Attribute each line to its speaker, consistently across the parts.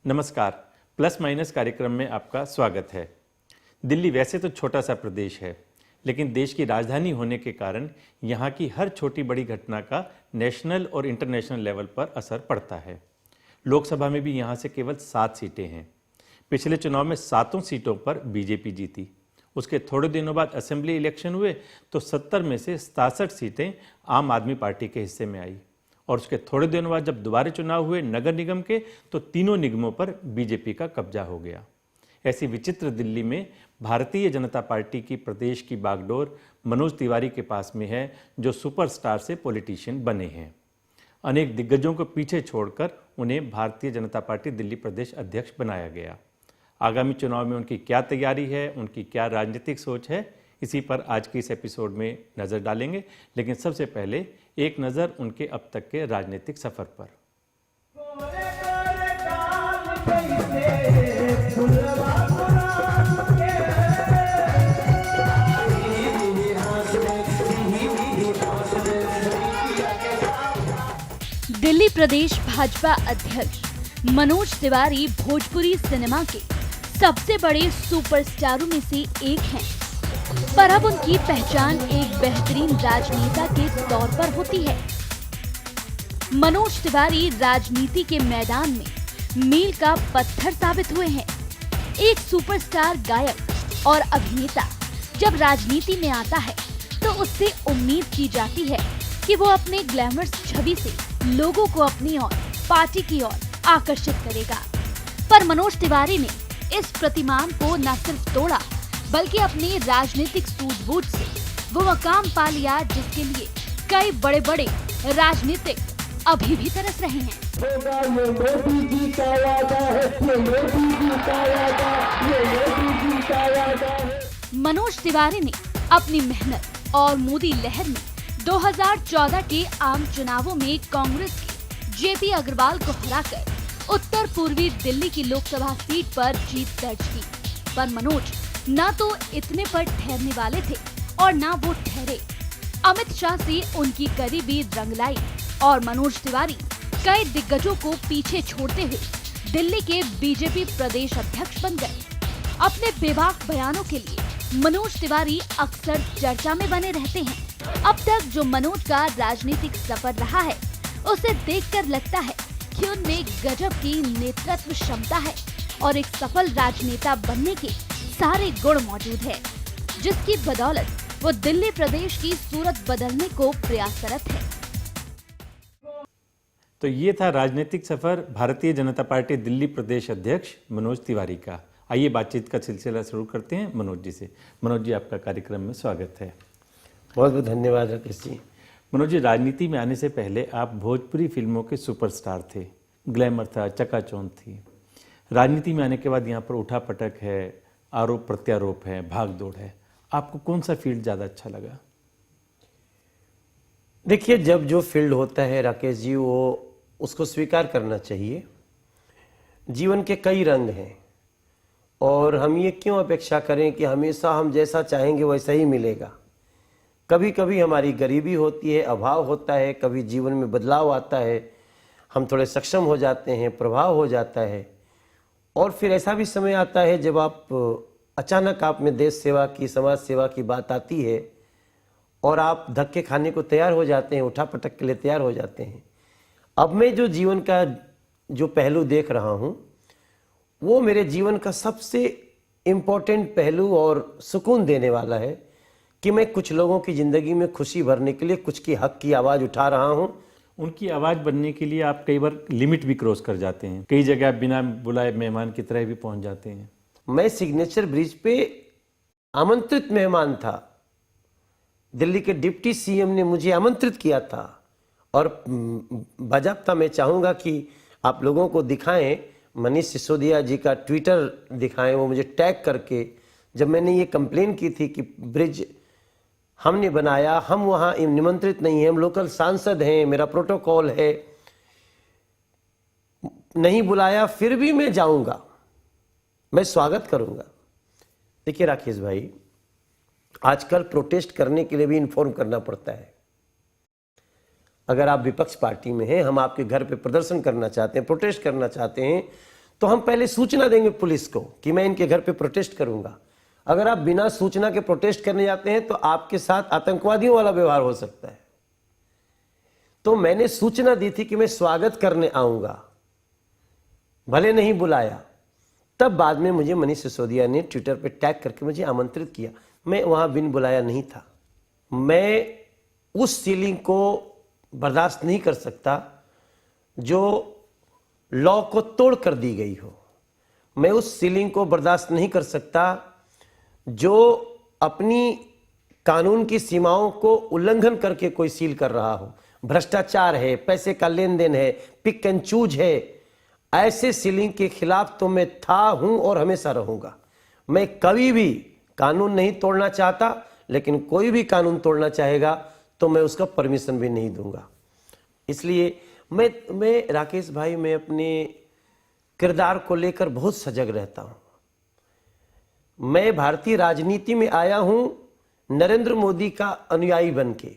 Speaker 1: नमस्कार। Plus minus कार्यक्रम में आपका स्वागत है। दिल्ली वैसे तो छोटा सा प्रदेश है, लेकिन देश की राजधानी होने के कारण यहाँ की हर छोटी बड़ी घटना का नेशनल और इंटरनेशनल लेवल पर असर पड़ता है। लोकसभा में भी यहाँ से केवल 7 सीटें हैं। पिछले चुनाव में 7 सीटों पर बीजेपी जीती। उसके थोड़े दिनों बाद असेंबली इलेक्शन हुए तो 70 में से 67 सीटें आम आदमी पार्टी के हिस्से में आई, और उसके थोड़े दिनों बाद जब दोबारा चुनाव हुए नगर निगम के तो तीनों निगमों पर बीजेपी का कब्जा हो गया। ऐसी विचित्र दिल्ली में भारतीय जनता पार्टी की प्रदेश की बागडोर मनोज तिवारी के पास में है, जो सुपरस्टार से पॉलिटिशियन बने हैं। अनेक दिग्गजों को पीछे छोड़कर उन्हें भारतीय जनता पार्टी दिल्ली प्रदेश अध्यक्ष बनाया गया। आगामी चुनाव में उनकी क्या तैयारी है, उनकी क्या राजनीतिक सोच है, इसी पर आज के इस एपिसोड में नज़र डालेंगे। लेकिन सबसे पहले एक नज़र उनके अब तक के राजनीतिक सफर पर।
Speaker 2: दिल्ली प्रदेश भाजपा अध्यक्ष मनोज तिवारी भोजपुरी सिनेमा के सबसे बड़े सुपरस्टारों में से एक हैं, पर अब उनकी पहचान एक बेहतरीन राजनेता के तौर पर होती है। मनोज तिवारी राजनीति के मैदान में मील का पत्थर साबित हुए हैं। एक सुपरस्टार गायक और अभिनेता जब राजनीति में आता है तो उससे उम्मीद की जाती है कि वो अपने ग्लैमरस छवि से लोगों को अपनी ओर, पार्टी की ओर आकर्षित करेगा। पर मनोज तिवारी ने इस प्रतिमान को न सिर्फ तोड़ा, बल्कि अपनी राजनीतिक सूझबूझ से वो मकाम पा लिया जिसके लिए कई बड़े बड़े राजनीतिक अभी भी तरस रहे हैं। मनोज तिवारी ने अपनी मेहनत और मोदी लहर में 2014 के आम चुनावों में कांग्रेस के जेपी अग्रवाल को हराकर उत्तर पूर्वी दिल्ली की लोकसभा सीट पर जीत दर्ज की। पर मनोज न तो इतने पर ठहरने वाले थे और न वो ठहरे। अमित शाह से उनकी करीबी रंग लाई और मनोज तिवारी कई दिग्गजों को पीछे छोड़ते हुए दिल्ली के बीजेपी प्रदेश अध्यक्ष बन गए। अपने बेबाक बयानों के लिए मनोज तिवारी अक्सर चर्चा में बने रहते हैं। अब तक जो मनोज का राजनीतिक सफर रहा है, उसे देखकर लगता है कि उनमें गजब की नेतृत्व क्षमता है और एक सफल राजनेता बनने के सारे गुण मौजूद है, जिसकी बदौलत वो दिल्ली प्रदेश की सूरत बदलने को प्रयासरत है।
Speaker 1: तो ये था राजनीतिक सफर भारतीय जनता पार्टी दिल्ली प्रदेश अध्यक्ष मनोज तिवारी का। आइए बातचीत का सिलसिला शुरू करते हैं मनोज जी से। मनोज जी, आपका कार्यक्रम में स्वागत है।
Speaker 3: बहुत बहुत धन्यवाद राकेश जी।
Speaker 1: मनोज जी, राजनीति में आने से पहले आप भोजपुरी फिल्मों के सुपरस्टार थे। ग्लैमर था, चकाचौंध थी। राजनीति में आने के बाद यहाँ पर उठापटक है, आरोप प्रत्यारोप है, भाग दौड़ है। आपको कौन सा फील्ड ज़्यादा अच्छा लगा?
Speaker 3: देखिए, जब जो फील्ड होता है राकेश जी, वो उसको स्वीकार करना चाहिए। जीवन के कई रंग हैं और हम ये क्यों अपेक्षा करें कि हमेशा हम जैसा चाहेंगे वैसा ही मिलेगा। कभी कभी हमारी गरीबी होती है, अभाव होता है, कभी जीवन में बदलाव आता है, हम थोड़े सक्षम हो जाते हैं, प्रभाव हो जाता है, और फिर ऐसा भी समय आता है जब अचानक आप में देश सेवा की, समाज सेवा की बात आती है और आप धक्के खाने को तैयार हो जाते हैं, उठा पटक के लिए तैयार हो जाते हैं। अब मैं जो जीवन का जो पहलू देख रहा हूँ, वो मेरे जीवन का सबसे इम्पोर्टेंट पहलू और सुकून देने वाला है कि मैं कुछ लोगों की ज़िंदगी में खुशी भरने के लिए कुछ की हक की आवाज़ उठा रहा हूँ।
Speaker 1: उनकी आवाज़ बनने के लिए आप कई बार लिमिट भी क्रॉस कर जाते हैं। कई जगह बिना बुलाए मेहमान की तरह भी पहुंच जाते हैं।
Speaker 3: मैं सिग्नेचर ब्रिज पे आमंत्रित मेहमान था। दिल्ली के डिप्टी सीएम ने मुझे आमंत्रित किया था और बाज़ाब्ता मैं चाहूँगा कि आप लोगों को दिखाएं, मनीष सिसोदिया जी का ट्विटर दिखाएं, वो मुझे टैग करके, जब मैंने ये कंप्लेन की थी कि ब्रिज हमने बनाया, हम वहाँ निमंत्रित नहीं हैं, हम लोकल सांसद हैं, मेरा प्रोटोकॉल है, नहीं बुलाया, फिर भी मैं जाऊँगा, मैं स्वागत करूँगा। देखिए राकेश भाई, आजकल प्रोटेस्ट करने के लिए भी इन्फॉर्म करना पड़ता है। अगर आप विपक्ष पार्टी में हैं, हम आपके घर पे प्रदर्शन करना चाहते हैं, प्रोटेस्ट करना चाहते हैं, तो हम पहले सूचना देंगे पुलिस को कि मैं इनके घर पे प्रोटेस्ट करूंगा। अगर आप बिना सूचना के प्रोटेस्ट करने जाते हैं तो आपके साथ आतंकवादियों वाला व्यवहार हो सकता है। तो मैंने सूचना दी थी कि मैं स्वागत करने आऊंगा, भले नहीं बुलाया। तब बाद में मुझे मनीष सिसोदिया ने ट्विटर पे टैग करके मुझे आमंत्रित किया। मैं वहां बिन बुलाया नहीं था। मैं उस सीलिंग को बर्दाश्त नहीं कर सकता जो लॉ को तोड़ कर दी गई हो। मैं उस सीलिंग को बर्दाश्त नहीं कर सकता जो अपनी कानून की सीमाओं को उल्लंघन करके कोई सील कर रहा हो। भ्रष्टाचार है, पैसे का लेन देन है, पिक एंड चूज है। ऐसे सीलिंग के खिलाफ तो मैं था, हूं और हमेशा रहूंगा। मैं कभी भी कानून नहीं तोड़ना चाहता, लेकिन कोई भी कानून तोड़ना चाहेगा तो मैं उसका परमिशन भी नहीं दूंगा। इसलिए मैं राकेश भाई, मैं अपने किरदार को लेकर बहुत सजग रहता हूं। मैं भारतीय राजनीति में आया हूं नरेंद्र मोदी का अनुयायी बनके।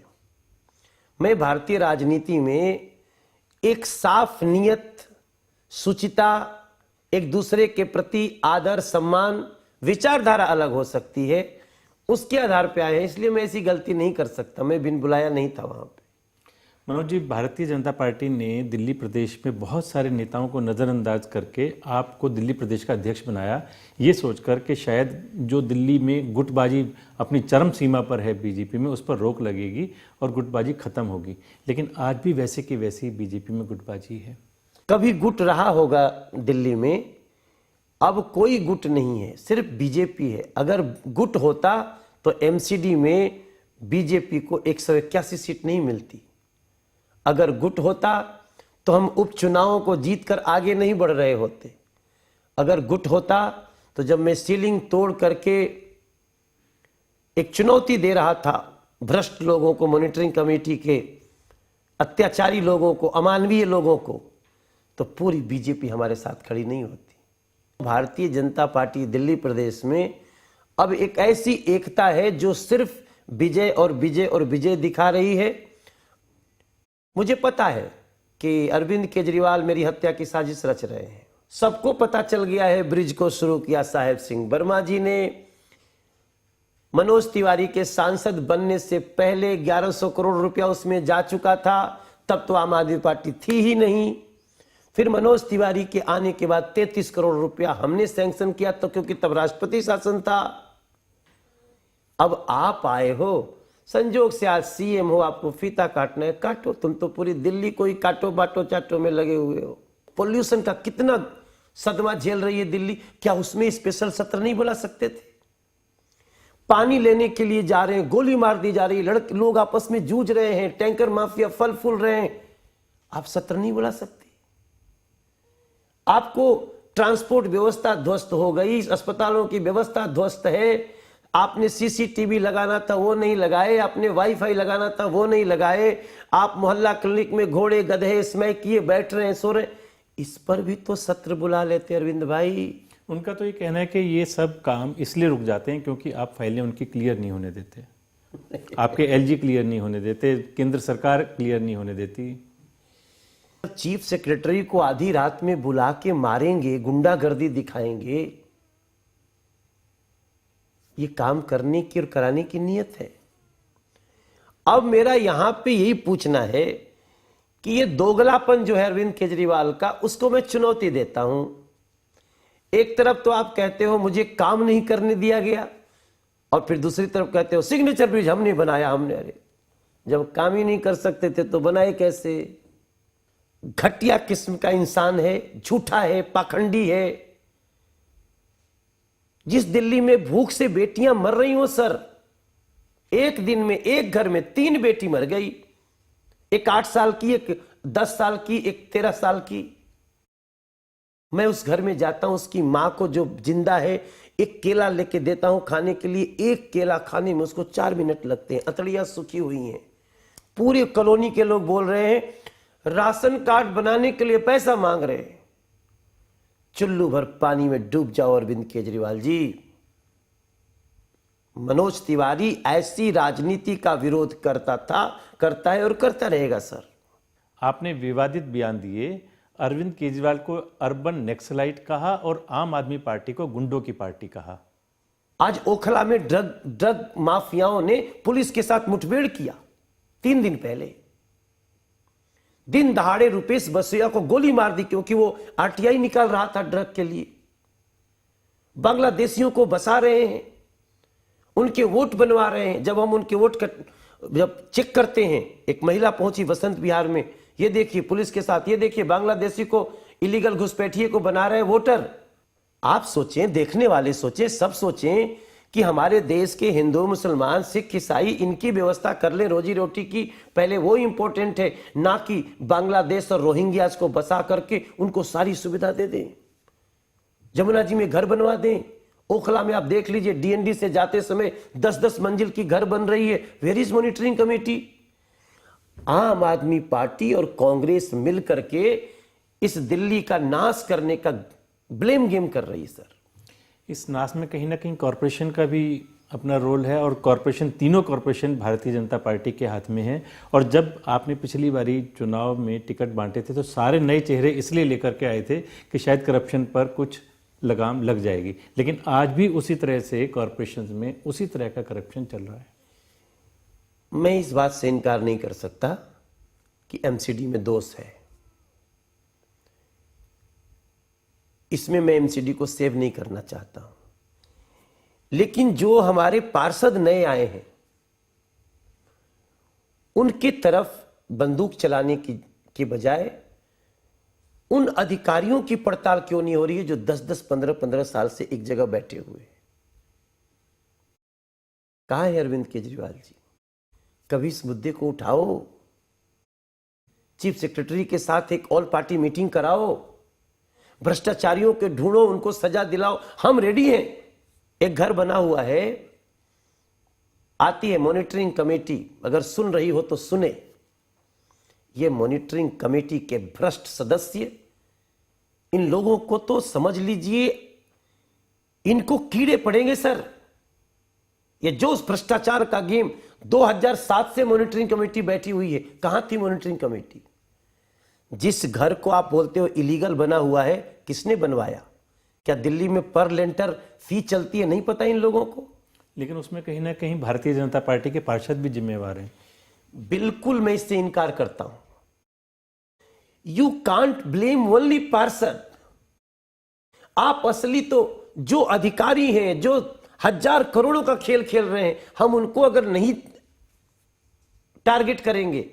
Speaker 3: मैं भारतीय राजनीति में एक साफ नियत, सुचिता, एक दूसरे के प्रति आदर, सम्मान, विचारधारा अलग हो सकती है, उसके आधार पे आए हैं। इसलिए मैं ऐसी गलती नहीं कर सकता। मैं बिन बुलाया नहीं था वहां पे।
Speaker 1: मनोज जी, भारतीय जनता पार्टी ने दिल्ली प्रदेश में बहुत सारे नेताओं को नज़रअंदाज करके आपको दिल्ली प्रदेश का अध्यक्ष बनाया, ये सोचकर कि शायद जो दिल्ली में गुटबाजी अपनी चरम सीमा पर है बीजेपी में, उस पर रोक लगेगी और गुटबाजी खत्म होगी। लेकिन आज भी वैसे की वैसी बीजेपी में गुटबाजी है।
Speaker 3: कभी गुट रहा होगा दिल्ली में, अब कोई गुट नहीं है, सिर्फ बीजेपी है। अगर गुट होता तो एमसीडी में बीजेपी को 181 सीट नहीं मिलती। अगर गुट होता तो हम उपचुनावों को जीतकर आगे नहीं बढ़ रहे होते। अगर गुट होता तो जब मैं सीलिंग तोड़ करके एक चुनौती दे रहा था भ्रष्ट लोगों को, मॉनिटरिंग कमेटी के अत्याचारी लोगों को, अमानवीय लोगों को, तो पूरी बीजेपी हमारे साथ खड़ी नहीं होती। भारतीय जनता पार्टी दिल्ली प्रदेश में अब एक ऐसी एकता है जो सिर्फ विजय और विजय और विजय दिखा रही है। मुझे पता है कि अरविंद केजरीवाल मेरी हत्या की साजिश रच रहे हैं। सबको पता चल गया है। ब्रिज को शुरू किया साहेब सिंह वर्मा जी ने। मनोज तिवारी के सांसद बनने से पहले 1100 करोड़ रुपया उसमें जा चुका था। तब तो आम आदमी पार्टी थी ही नहीं। फिर मनोज तिवारी के आने के बाद 33 करोड़ रुपया हमने सैंक्शन किया, तो क्योंकि तब राष्ट्रपति शासन था। अब आप आए हो, संजोग से आज सीएम हो, आपको फीता काटना है, काटो। तुम तो पूरी दिल्ली को ही काटो बाटो चाटो में लगे हुए हो। पोल्यूशन का कितना सदमा झेल रही है दिल्ली, क्या उसमें स्पेशल सत्र नहीं बुला सकते थे? पानी लेने के लिए जा रहे हैं, गोली मार दी जा रही है, लोग आपस में जूझ रहे हैं, टैंकर माफिया फल फूल रहे हैं, आप सत्र नहीं बुला सकते? आपको ट्रांसपोर्ट व्यवस्था ध्वस्त हो गई, अस्पतालों की व्यवस्था ध्वस्त है। आपने सीसीटीवी लगाना था वो नहीं लगाए, आपने वाईफाई लगाना था वो नहीं लगाए, आप मोहल्ला क्लिनिक में घोड़े गधे इसमें किए बैठ रहे हैं, सो रहे। इस पर भी तो सत्र बुला लेते अरविंद भाई।
Speaker 1: उनका तो ये कहना है कि ये सब काम इसलिए रुक जाते हैं क्योंकि आप फाइलें उनकी क्लियर नहीं होने देते, आपके एलजी क्लियर नहीं होने देते, केंद्र सरकार क्लियर नहीं होने देती।
Speaker 3: चीफ सेक्रेटरी को आधी रात में बुला के मारेंगे, गुंडागर्दी दिखाएंगे, ये काम करने की और कराने की नीयत है। अब मेरा यहां पे यही पूछना है कि ये दोगलापन जो है अरविंद केजरीवाल का, उसको मैं चुनौती देता हूं। एक तरफ तो आप कहते हो मुझे काम नहीं करने दिया गया, और फिर दूसरी तरफ कहते हो सिग्नेचर ब्रिज हमने बनाया, हमने। अरे जब काम ही नहीं कर सकते थे तो बनाए कैसे? घटिया किस्म का इंसान है, झूठा है, पाखंडी है। जिस दिल्ली में भूख से बेटियां मर रही हो सर, एक दिन में एक घर में 3 बेटी मर गई, एक 8 साल की, एक 10 साल की, एक 13 साल की। मैं उस घर में जाता हूं, उसकी मां को जो जिंदा है एक केला लेके देता हूं खाने के लिए। एक केला खाने में उसको 4 मिनट लगते हैं, अतड़ियां सूखी हुई हैं। पूरी कॉलोनी के लोग बोल रहे हैं राशन कार्ड बनाने के लिए पैसा मांग रहे हैं। चुल्लू भर पानी में डूब जाओ अरविंद केजरीवाल जी। मनोज तिवारी ऐसी राजनीति का विरोध करता था, करता है और करता रहेगा सर।
Speaker 1: आपने विवादित बयान दिए अरविंद केजरीवाल को अर्बन नक्सलाइट कहा और आम आदमी पार्टी को गुंडों की पार्टी कहा।
Speaker 3: आज ओखला में ड्रग माफियाओं ने पुलिस के साथ मुठभेड़ किया 3 दिन पहले। दिन दहाड़े रुपेश बसुआ को गोली मार दी क्योंकि वो आरटीआई निकाल रहा था ड्रग के लिए। बांग्लादेशियों को बसा रहे हैं, उनके वोट बनवा रहे हैं। जब हम उनके वोट जब चेक करते हैं, एक महिला पहुंची वसंत विहार में, ये देखिए पुलिस के साथ, ये देखिए बांग्लादेशी को इलीगल घुसपैठिए को बना रहे वोटर। आप सोचें, देखने वाले सोचें, सब सोचें कि हमारे देश के हिंदू, मुसलमान, सिख, ईसाई इनकी व्यवस्था कर ले रोजी रोटी की, पहले वो इंपॉर्टेंट है, ना कि बांग्लादेश और रोहिंग्यास को बसा करके उनको सारी सुविधा दे दें। जमुना जी में घर बनवा दें। ओखला में आप देख लीजिए, डीएनडी से जाते समय 10-10 मंजिल की घर बन रही है। Where is monitoring committee? Aam Aadmi party और कांग्रेस मिलकर के इस दिल्ली का नाश करने का ब्लेम गेम कर रही है सर।
Speaker 1: इस नाश में कहीं ना कहीं कॉरपोरेशन का भी अपना रोल है और कॉरपोरेशन, तीनों कॉरपोरेशन भारतीय जनता पार्टी के हाथ में है। और जब आपने पिछली बारी चुनाव में टिकट बांटे थे तो सारे नए चेहरे इसलिए लेकर के आए थे कि शायद करप्शन पर कुछ लगाम लग जाएगी, लेकिन आज भी उसी तरह से कॉरपोरेशन में उसी तरह का करप्शन चल रहा है।
Speaker 3: मैं इस बात से इनकार नहीं कर सकता कि एमसीडी में दोष है। इसमें मैं एमसीडी को सेव नहीं करना चाहता हूं, लेकिन जो हमारे पार्षद नए आए हैं उनकी तरफ बंदूक चलाने की बजाय उन अधिकारियों की पड़ताल क्यों नहीं हो रही है जो 10-10, 15-15 साल से एक जगह बैठे हुए हैं? कहां है अरविंद केजरीवाल जी? कभी इस मुद्दे को उठाओ, चीफ सेक्रेटरी के साथ एक ऑल पार्टी मीटिंग कराओ, भ्रष्टाचारियों के ढूंढो, उनको सजा दिलाओ। हम रेडी हैं। एक घर बना हुआ है, आती है मॉनिटरिंग कमेटी, अगर सुन रही हो तो सुने। ये मॉनिटरिंग कमेटी के भ्रष्ट सदस्य, इन लोगों को तो समझ लीजिए इनको कीड़े पड़ेंगे सर। ये जो भ्रष्टाचार का गेम 2007 से मॉनिटरिंग कमेटी बैठी हुई है, कहां थी मॉनिटरिंग कमेटी? जिस घर को आप बोलते हो इलीगल बना हुआ है, किसने बनवाया? क्या दिल्ली में पर लेंटर फी चलती है? नहीं पता इन लोगों को।
Speaker 1: लेकिन उसमें कहीं ना कहीं भारतीय जनता पार्टी के पार्षद भी जिम्मेवार हैं।
Speaker 3: बिल्कुल मैं इससे इनकार करता हूं। यू कांट ब्लेम ओनली पार्षद। आप असली तो जो अधिकारी हैं, जो 1000 करोड़ों का खेल खेल रहे हैं, हम उनको अगर नहीं टारगेट करेंगे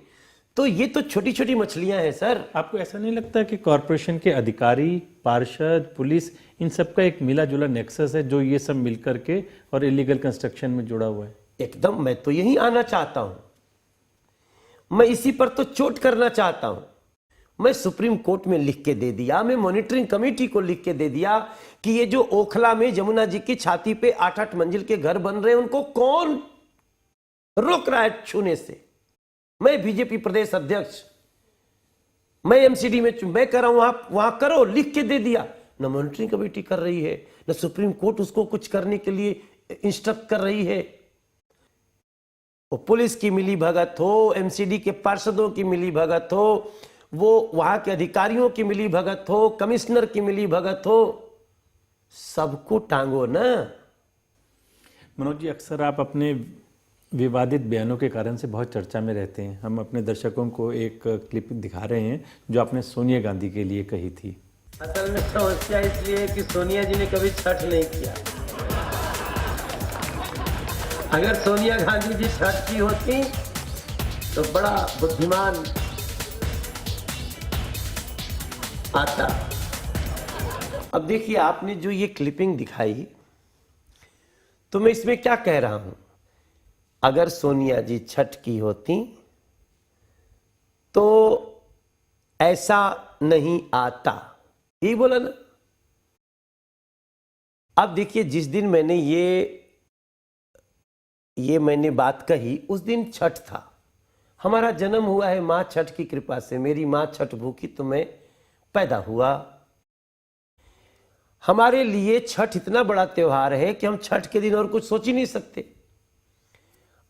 Speaker 3: तो ये तो छोटी छोटी मछलियां हैं सर।
Speaker 1: आपको ऐसा नहीं लगता कि कॉरपोरेशन के अधिकारी, पार्षद, पुलिस, इन सब का एक मिला जुला नेक्सस है जो ये सब मिलकर के और इलीगल कंस्ट्रक्शन में जुड़ा हुआ है?
Speaker 3: एकदम, मैं तो यही आना चाहता हूं। मैं इसी पर तो चोट करना चाहता हूं। मैं सुप्रीम कोर्ट में लिख के दे दिया, मैं मॉनिटरिंग कमेटी को लिख के दे दिया कि ये जो ओखला में जमुना जी की छाती पे 8-8 मंजिल के घर बन रहे हैं, उनको कौन रोक रहा है छूने से? मैं बीजेपी प्रदेश अध्यक्ष, मैं एमसीडी में मैं कर रहा हूं, वहां करो, लिख के दे दिया। न मॉनिटरिंग कमेटी कर रही है, न सुप्रीम कोर्ट उसको कुछ करने के लिए इंस्ट्रक्ट कर रही है। वो पुलिस की मिली भगत हो, एमसीडी के पार्षदों की मिली भगत हो, वो वहां के अधिकारियों की मिली भगत हो, कमिश्नर की मिली भगत हो, सबको टांगो ना।
Speaker 1: मनोज जी, अक्सर आप अपने विवादित बयानों के कारण से बहुत चर्चा में रहते हैं। हम अपने दर्शकों को एक क्लिप दिखा रहे हैं जो आपने सोनिया गांधी के लिए कही थी।
Speaker 3: असल में समस्या इसलिए है कि सोनिया जी ने कभी छठ नहीं किया। अगर सोनिया गांधी जी छठ की होती तो बड़ा बुद्धिमान आता। अब देखिए, आपने जो ये क्लिपिंग दिखाई, तो मैं इसमें क्या कह रहा हूं? अगर सोनिया जी छठ की होती तो ऐसा नहीं आता, यही बोला ना। अब देखिए, जिस दिन मैंने ये मैंने बात कही, उस दिन छठ था। हमारा जन्म हुआ है मां छठ की कृपा से। मेरी मां छठ भूखी तो मैं पैदा हुआ। हमारे लिए छठ इतना बड़ा त्योहार है कि हम छठ के दिन और कुछ सोच ही नहीं सकते।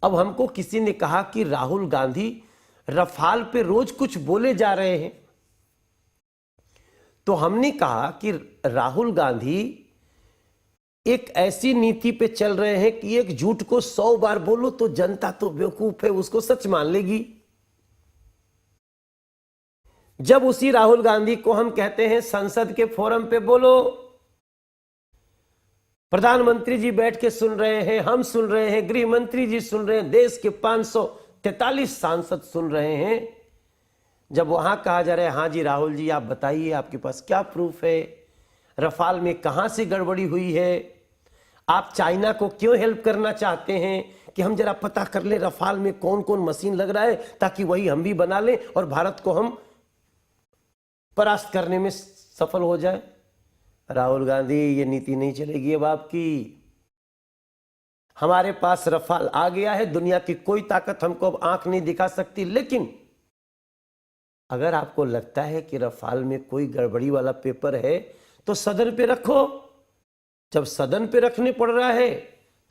Speaker 3: अब हमको किसी ने कहा कि राहुल गांधी रफाल पे रोज कुछ बोले जा रहे हैं, तो हमने कहा कि राहुल गांधी एक ऐसी नीति पे चल रहे हैं कि एक झूठ को 100 बार बोलो तो जनता तो बेवकूफ है, उसको सच मान लेगी। जब उसी राहुल गांधी को हम कहते हैं संसद के फोरम पे बोलो, प्रधानमंत्री जी बैठ के सुन रहे हैं, हम सुन रहे हैं, गृह मंत्री जी सुन रहे हैं, देश के 543 सांसद सुन रहे हैं, जब वहां कहा जा रहा है हाँ जी राहुल जी आप बताइए आपके पास क्या प्रूफ है, रफाल में कहां से गड़बड़ी हुई है, आप चाइना को क्यों हेल्प करना चाहते हैं कि हम जरा पता कर ले रफाल में कौन कौन मशीन लग रहा है ताकि वही हम भी बना लें और भारत को हम परास्त करने में सफल हो जाए। राहुल गांधी ये नीति नहीं चलेगी अब आपकी। हमारे पास रफाल आ गया है, दुनिया की कोई ताकत हमको अब आंख नहीं दिखा सकती। लेकिन अगर आपको लगता है कि रफाल में कोई गड़बड़ी वाला पेपर है तो सदन पे रखो। जब सदन पे रखने पड़ रहा है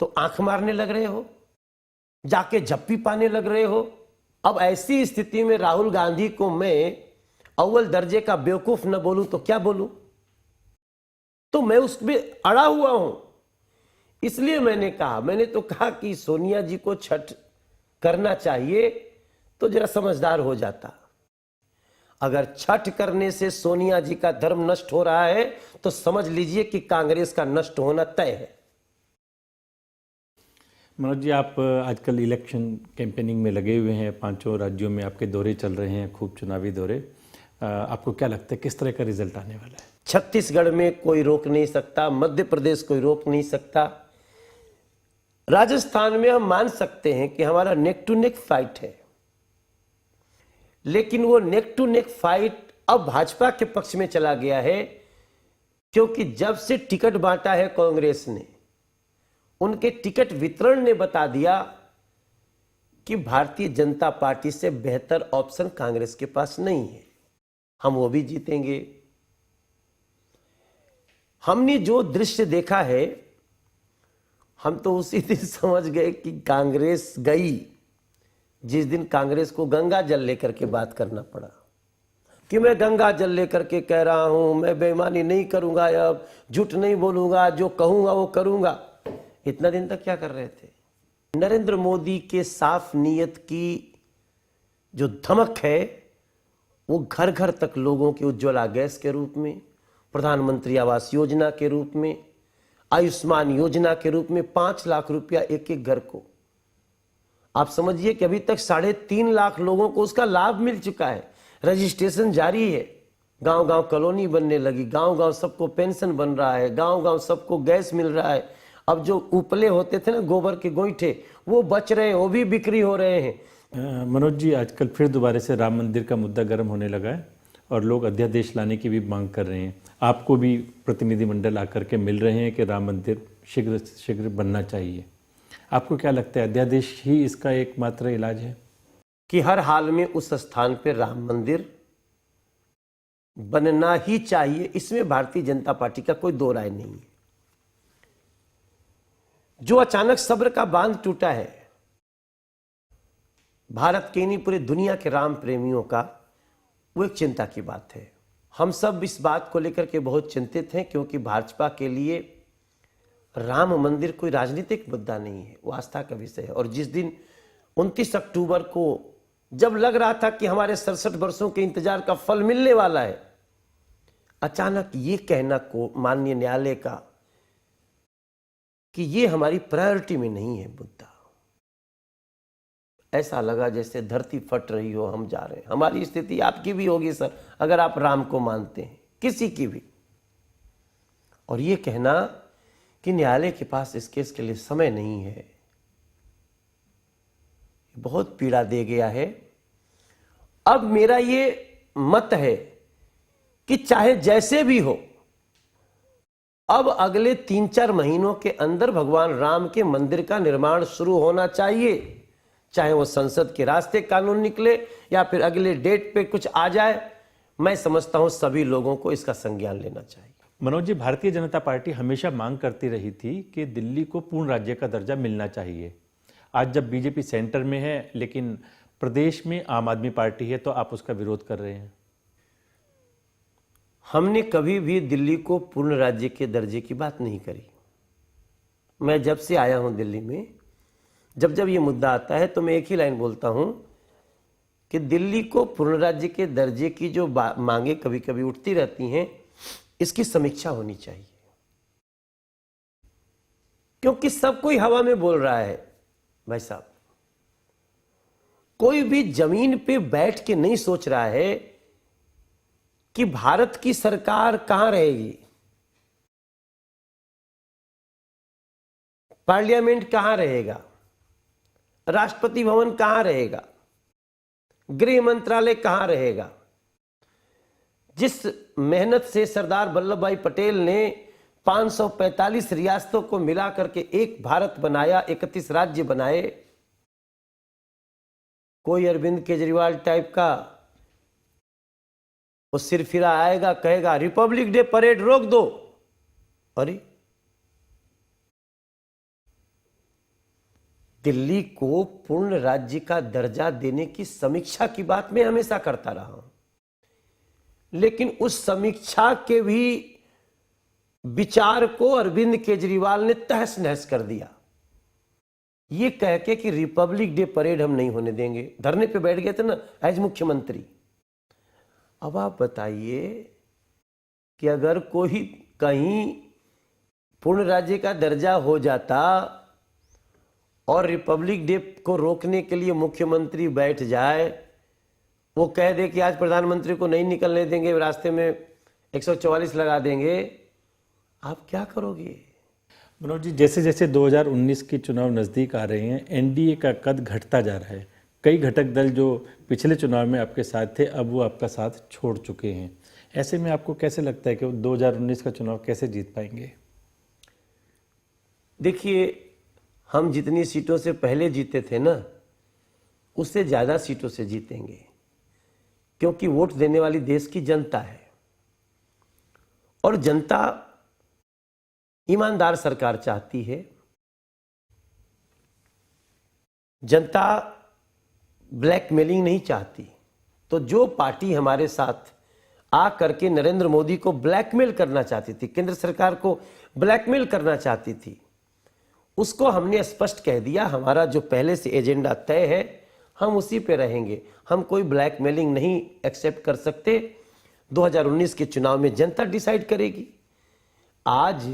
Speaker 3: तो आंख मारने लग रहे हो, जाके झप्पी पाने लग रहे हो। अब ऐसी स्थिति में राहुल गांधी को मैं अव्वल दर्जे का बेवकूफ न बोलूं तो क्या बोलूं? तो मैं उसमें अड़ा हुआ हूं। इसलिए मैंने तो कहा कि सोनिया जी को छठ करना चाहिए तो जरा समझदार हो जाता। अगर छठ करने से सोनिया जी का धर्म नष्ट हो रहा है तो समझ लीजिए कि कांग्रेस का नष्ट होना तय है।
Speaker 1: मनोज जी, आप आजकल इलेक्शन कैंपेनिंग में लगे हुए हैं, 5 राज्यों में आपके दौरे चल रहे हैं, खूब चुनावी दौरे। आपको क्या लगता है किस तरह का रिजल्ट आने वाला है?
Speaker 3: छत्तीसगढ़ में कोई रोक नहीं सकता, मध्य प्रदेश कोई रोक नहीं सकता, राजस्थान में हम मान सकते हैं कि हमारा नेक टू नेक फाइट है। लेकिन वो नेक टू नेक फाइट अब भाजपा के पक्ष में चला गया है, क्योंकि जब से टिकट बांटा है कांग्रेस ने, उनके टिकट वितरण ने बता दिया कि भारतीय जनता पार्टी से बेहतर ऑप्शन कांग्रेस के पास नहीं है, हम वो भी जीतेंगे। हमने जो दृश्य देखा है, हम तो उसी दिन समझ गए कि कांग्रेस गई जिस दिन कांग्रेस को गंगा जल लेकर के बात करना पड़ा कि मैं गंगा जल लेकर के कह रहा हूं, मैं बेईमानी नहीं करूंगा, अब झूठ नहीं बोलूंगा, जो कहूंगा वो करूंगा। इतना दिन तक क्या कर रहे थे? नरेंद्र मोदी के साफ नीयत की जो धमक है वो घर घर तक लोगों की उज्ज्वला गैस के रूप में, प्रधानमंत्री आवास योजना के रूप में, आयुष्मान योजना के रूप में 5 लाख रुपया एक एक घर को। आप समझिए कि अभी तक 3.5 लाख लोगों को उसका लाभ मिल चुका है। रजिस्ट्रेशन जारी है, गांव गांव कॉलोनी बनने लगी, गांव गांव सबको पेंशन बन रहा है, गांव गांव सबको गैस मिल रहा है। अब जो उपले होते थे ना गोबर के गोईठे, वो बच रहे हैं, वो भी बिक्री हो रहे हैं।
Speaker 1: मनोज जी, आजकल फिर दोबारा से राम मंदिर का मुद्दा गर्म होने लगा है और लोग अध्यादेश लाने की भी मांग कर रहे हैं। आपको भी प्रतिनिधिमंडल आकर के मिल रहे हैं कि राम मंदिर शीघ्र से शीघ्र बनना चाहिए। आपको क्या लगता है, अध्यादेश ही इसका एकमात्र इलाज है?
Speaker 3: कि हर हाल में उस स्थान पर राम मंदिर बनना ही चाहिए, इसमें भारतीय जनता पार्टी का कोई दो राय नहीं है। जो अचानक सब्र का बांध टूटा है भारत के नहीं पूरे दुनिया के राम प्रेमियों का, वो एक चिंता की बात है। हम सब इस बात को लेकर के बहुत चिंतित हैं, क्योंकि भाजपा के लिए राम मंदिर कोई राजनीतिक मुद्दा नहीं है, वो आस्था का विषय है। और जिस दिन 29 अक्टूबर को जब लग रहा था कि हमारे 67 वर्षों के इंतजार का फल मिलने वाला है, अचानक ये कहना को माननीय न्यायालय का कि ये हमारी प्रायोरिटी में नहीं है मुद्दा, ऐसा लगा जैसे धरती फट रही हो, हम जा रहे हैं। हमारी स्थिति आपकी भी होगी सर, अगर आप राम को मानते हैं, किसी की भी। और ये कहना कि न्यायालय के पास इस केस के लिए समय नहीं है, बहुत पीड़ा दे गया है। अब मेरा ये मत है कि चाहे जैसे भी हो, अब अगले 3-4 महीनों के अंदर भगवान राम के मंदिर का निर्माण शुरू होना चाहिए। चाहे वो संसद के रास्ते कानून निकले या फिर अगले डेट पे कुछ आ जाए, मैं समझता हूं सभी लोगों को इसका संज्ञान लेना चाहिए।
Speaker 1: मनोज जी, भारतीय जनता पार्टी हमेशा मांग करती रही थी कि दिल्ली को पूर्ण राज्य का दर्जा मिलना चाहिए। आज जब बीजेपी सेंटर में है लेकिन प्रदेश में आम आदमी पार्टी है, तो आप उसका विरोध कर रहे हैं।
Speaker 3: हमने कभी भी दिल्ली को पूर्ण राज्य के दर्जे की बात नहीं करी। मैं जब से आया हूं दिल्ली में, जब जब ये मुद्दा आता है तो मैं एक ही लाइन बोलता हूं कि दिल्ली को पूर्ण राज्य के दर्जे की जो मांगे कभी कभी उठती रहती हैं, इसकी समीक्षा होनी चाहिए। क्योंकि सब कोई हवा में बोल रहा है भाई साहब, कोई भी जमीन पे बैठ के नहीं सोच रहा है कि भारत की सरकार कहां रहेगी, पार्लियामेंट कहां रहेगा, राष्ट्रपति भवन कहां रहेगा, गृह मंत्रालय कहां रहेगा। जिस मेहनत से सरदार वल्लभ भाई पटेल ने 545 रियासतों को मिला करके एक भारत बनाया, 31 राज्य बनाए, कोई अरविंद केजरीवाल टाइप का वो सिरफिरा आएगा, कहेगा रिपब्लिक डे परेड रोक दो। अरे दिल्ली को पूर्ण राज्य का दर्जा देने की समीक्षा की बात मैं हमेशा करता रहा हूं, लेकिन उस समीक्षा के भी विचार को अरविंद केजरीवाल ने तहस नहस कर दिया, ये कह के कि रिपब्लिक डे परेड हम नहीं होने देंगे। धरने पे बैठ गए थे ना एज मुख्यमंत्री। अब आप बताइए कि अगर कोई कहीं पूर्ण राज्य का दर्जा हो जाता और रिपब्लिक डे को रोकने के लिए मुख्यमंत्री बैठ जाए, वो कह दे कि आज प्रधानमंत्री को नहीं निकलने देंगे, रास्ते में 144 लगा देंगे, आप क्या करोगे?
Speaker 1: मनोज जी, जैसे जैसे 2019 के चुनाव नज़दीक आ रहे हैं, एनडीए का कद घटता जा रहा है। कई घटक दल जो पिछले चुनाव में आपके साथ थे, अब वो आपका साथ छोड़ चुके हैं। ऐसे में आपको कैसे लगता है कि वो 2019 का चुनाव कैसे जीत पाएंगे?
Speaker 3: देखिए, हम जितनी सीटों से पहले जीते थे ना, उससे ज़्यादा सीटों से जीतेंगे, क्योंकि वोट देने वाली देश की जनता है और जनता ईमानदार सरकार चाहती है। जनता ब्लैकमेलिंग नहीं चाहती। तो जो पार्टी हमारे साथ आ करके नरेंद्र मोदी को ब्लैकमेल करना चाहती थी, केंद्र सरकार को ब्लैकमेल करना चाहती थी, उसको हमने स्पष्ट कह दिया, हमारा जो पहले से एजेंडा तय है हम उसी पे रहेंगे, हम कोई ब्लैकमेलिंग नहीं एक्सेप्ट कर सकते। 2019 के चुनाव में जनता डिसाइड करेगी। आज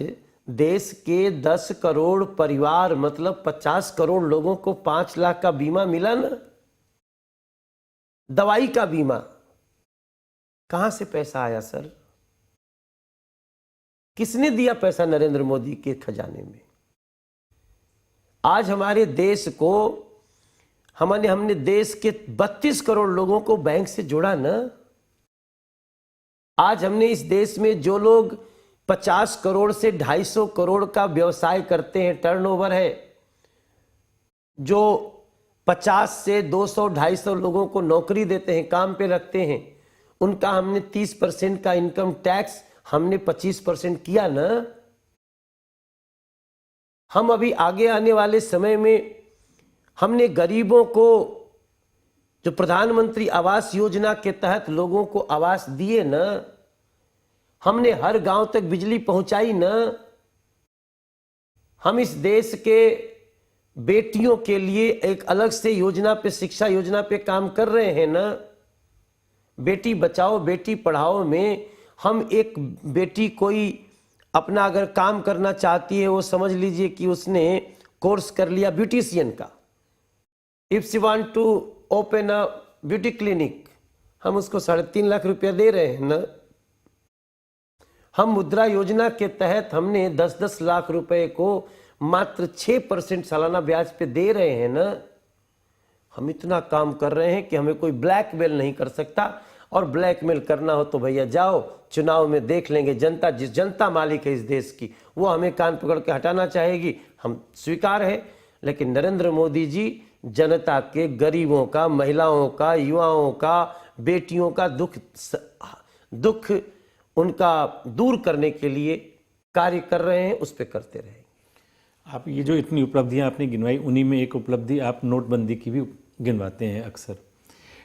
Speaker 3: देश के 10 करोड़ परिवार, मतलब 50 करोड़ लोगों को 5 लाख का बीमा मिला ना, दवाई का बीमा। कहां से पैसा आया सर? किसने दिया पैसा? नरेंद्र मोदी के खजाने में। आज हमारे देश को हमने देश के 32 करोड़ लोगों को बैंक से जोड़ा ना। आज हमने इस देश में जो लोग 50 करोड़ से 250 करोड़ का व्यवसाय करते हैं, टर्नओवर है, जो 50 से 200 250 लोगों को नौकरी देते हैं, काम पे रखते हैं, उनका हमने 30% का इनकम टैक्स हमने 25% किया ना। हम अभी आगे आने वाले समय में हमने गरीबों को जो प्रधानमंत्री आवास योजना के तहत लोगों को आवास दिए ना, हमने हर गांव तक बिजली पहुंचाई ना। हम इस देश के बेटियों के लिए एक अलग से योजना पे, शिक्षा योजना पे काम कर रहे हैं ना। बेटी बचाओ बेटी पढ़ाओ में हम एक बेटी कोई अपना अगर काम करना चाहती है, वो समझ लीजिए कि उसने कोर्स कर लिया ब्यूटिशियन का, if she want to open a beauty clinic, हम उसको 3.5 लाख रुपया दे रहे हैं ना। हम मुद्रा योजना के तहत हमने 10-10 लाख रुपए को मात्र 6% सालाना ब्याज पे दे रहे हैं ना। हम इतना काम कर रहे हैं कि हमें कोई ब्लैकमेल नहीं कर सकता। और ब्लैकमेल करना हो तो भैया जाओ, चुनाव में देख लेंगे। जनता, जिस जनता मालिक है इस देश की, वो हमें कान पकड़ के हटाना चाहेगी, हम स्वीकार है। लेकिन नरेंद्र मोदी जी जनता के, गरीबों का, महिलाओं का, युवाओं का, बेटियों का दुख उनका दूर करने के लिए कार्य कर रहे हैं, उस पर करते रहेंगे।
Speaker 1: आप ये जो इतनी उपलब्धियां आपने गिनवाई, उन्हीं में एक उपलब्धि आप नोटबंदी की भी गिनवाते हैं अक्सर।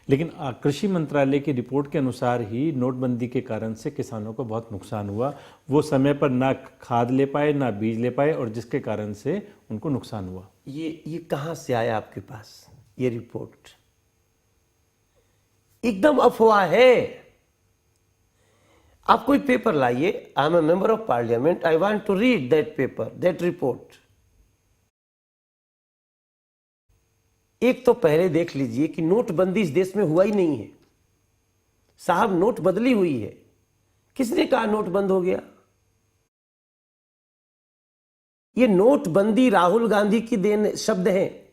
Speaker 1: लेकिन कृषि मंत्रालय की रिपोर्ट के अनुसार ही नोटबंदी के कारण से किसानों को बहुत नुकसान हुआ। वो समय पर ना खाद ले पाए, ना बीज ले पाए, और जिसके कारण से उनको नुकसान हुआ।
Speaker 3: ये कहाँ से आया आपके पास ये रिपोर्ट? एकदम अफवाह है। आप कोई पेपर लाइए, I am a member of parliament, I want to read that paper, that report. एक तो पहले देख लीजिए कि नोटबंदी इस देश में हुआ ही नहीं है साहब, नोट बदली हुई है। किसने कहा नोट बंद हो गया? ये नोटबंदी राहुल गांधी की देन शब्द हैं,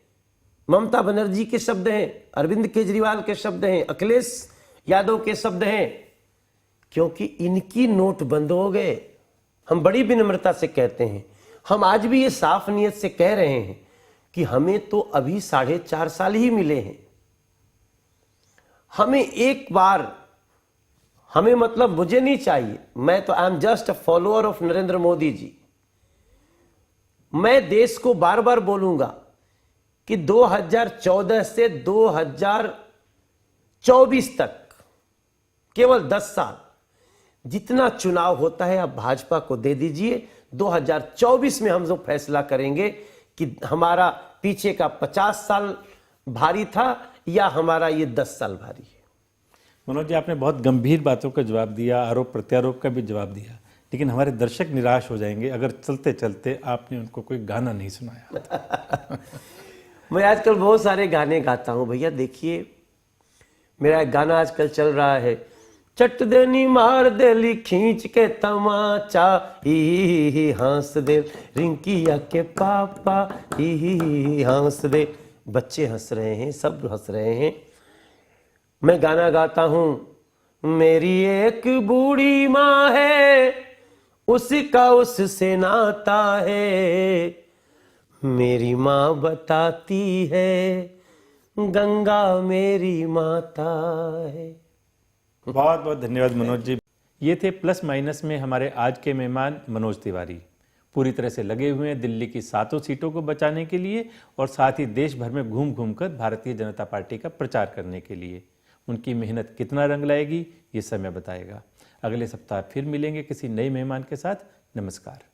Speaker 3: ममता बनर्जी के शब्द हैं, अरविंद केजरीवाल के शब्द हैं, अखिलेश यादव के शब्द हैं, क्योंकि इनकी नोट बंद हो गए। हम बड़ी विनम्रता से कहते हैं, हम आज भी ये साफ नीयत से कह रहे हैं कि हमें तो अभी 4.5 साल ही मिले हैं। हमें एक बार, हमें मतलब मुझे नहीं चाहिए, मैं तो I am just a follower of Narendra Modi ji. मैं देश को बार बार बोलूंगा कि 2014 से 2024 तक केवल 10 साल जितना चुनाव होता है आप भाजपा को दे दीजिए। 2024 में हम जो फैसला करेंगे कि हमारा पीछे का 50 साल भारी था या हमारा ये 10 साल भारी है।
Speaker 1: मनोज जी, आपने बहुत गंभीर बातों का जवाब दिया, आरोप प्रत्यारोप का भी जवाब दिया, लेकिन हमारे दर्शक निराश हो जाएंगे अगर चलते चलते आपने उनको कोई गाना नहीं सुनाया।
Speaker 3: मैं आजकल बहुत सारे गाने गाता हूं भैया। देखिए, मेरा एक गाना आजकल चल रहा है, चट देनी मार देली खींच के तमाचा, ही हंस दे रिंकिया के पापा, ही हंस दे। बच्चे हंस रहे हैं, सब हंस रहे हैं। मैं गाना गाता हूं, मेरी एक बूढ़ी माँ है, उसका उससे नाता है, मेरी माँ बताती है गंगा मेरी माता है।
Speaker 1: बहुत बहुत धन्यवाद मनोज जी। ये थे प्लस माइनस में हमारे आज के मेहमान मनोज तिवारी। पूरी तरह से लगे हुए हैं दिल्ली की 7 सीटों को बचाने के लिए और साथ ही देश भर में घूम घूम कर भारतीय जनता पार्टी का प्रचार करने के लिए। उनकी मेहनत कितना रंग लाएगी ये समय बताएगा। अगले सप्ताह फिर मिलेंगे किसी नए मेहमान के साथ। नमस्कार।